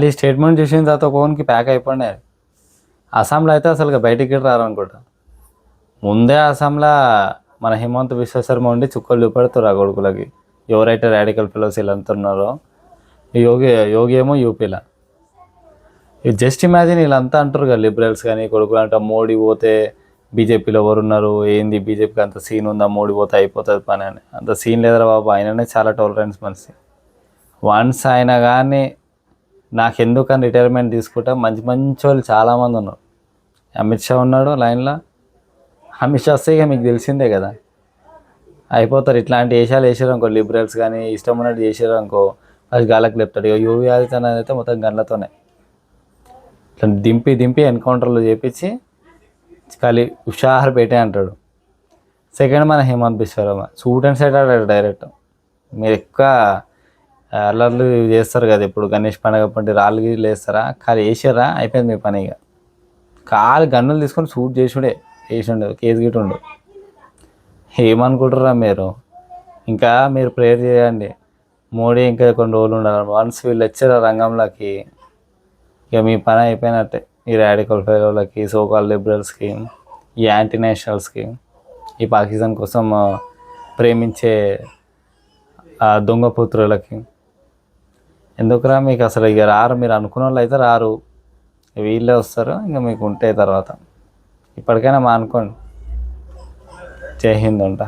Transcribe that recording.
ఈ స్టేట్మెంట్ చూసిన తర్వాత ఒక్కొక్కరికి ప్యాక్ అయిపోయినాయి. అస్సాంలో అయితే అసలు బయటికి రారు అనుకుంటా. ముందే అస్సాంలో మన హిమంత్ బిశ్వ శర్మ ఉండి చుక్కలు చూపెడుతారు ఆ కొడుకులకి, ఎవరైతే రాడికల్ ఫెలోస్ వీళ్ళంతా ఉన్నారో. యోగి ఏమో యూపీలో. ఇది జస్ట్ ఇమాజిన్, వీళ్ళంతా అంటారు కదా లిబరల్స్ కానీ కొడుకులు అంట, మోడీ పోతే బీజేపీలో ఎవరున్నారు, ఏంది బీజేపీకి అంత సీన్ ఉందా, మోడీ పోతే అయిపోతుంది పని అని. అంత సీన్ లేదరా బాబు, ఆయననే చాలా టాలరెన్స్ మనిషి. వన్స్ ఆయన కానీ నాకెందుకని రిటైర్మెంట్ తీసుకుంటా, మంచి మంచి వాళ్ళు చాలామంది ఉన్నారు. అమిత్ షా ఉన్నాడు లైన్లో. అమిత్ షా వస్తే ఇక మీకు తెలిసిందే కదా, అయిపోతారు. ఇట్లాంటి వేషాలు వేసారు అనుకో లిబరల్స్ కానీ, ఇష్టం ఉన్నట్టు చేసారు అనుకో, అది గాలకు లేపుతాడు. ఇక యోగి ఆదిత్యనాథ్ అయితే మొత్తం గన్లతోనే ఇట్లా దింపి ఎన్కౌంటర్లు చేపించి ఖాళీ హుషారు పెట్టే అంటాడు. సెకండ్ మన Himanta Biswa Sarma shoot and side ఆడాడు డైరెక్ట్. మీరు ఎక్కువ అల్లర్లు చేస్తారు కదా, ఇప్పుడు గణేష్ పండుగ పండి రాళ్ళు గీళ్ళు వేస్తారా, ఖాళీ వేసారా అయిపోయింది మీ పని. ఇక ఖాళీ గన్నులు తీసుకొని షూట్ వేసిండు, కేసు గిట్టు ఉండు. ఏమనుకుంటారా మీరు? ఇంకా మీరు ప్రేయర్ చేయండి, మోడీ ఇంకా కొన్ని రోజులు ఉండాలి. వన్స్ వీళ్ళు వచ్చారు రంగంలోకి, ఇక మీ పని అయిపోయినట్టే. ఈ రాడికల్ ఫెలోలకి, సోకాల్ లిబరల్స్కి, ఈ యాంటీ నేషనల్స్కి, ఈ పాకిస్తాన్ కోసం ప్రేమించే దొంగ పుత్రులకి ఎందుకురా మీకు అసలు. ఇక రారు, మీరు అనుకున్న వాళ్ళు అయితే రారు, వీళ్ళే వస్తారు. ఇంకా మీకు ఉంటాయి తర్వాత. ఇప్పటికైనా మానుకోండి. జై హింద్ అంట.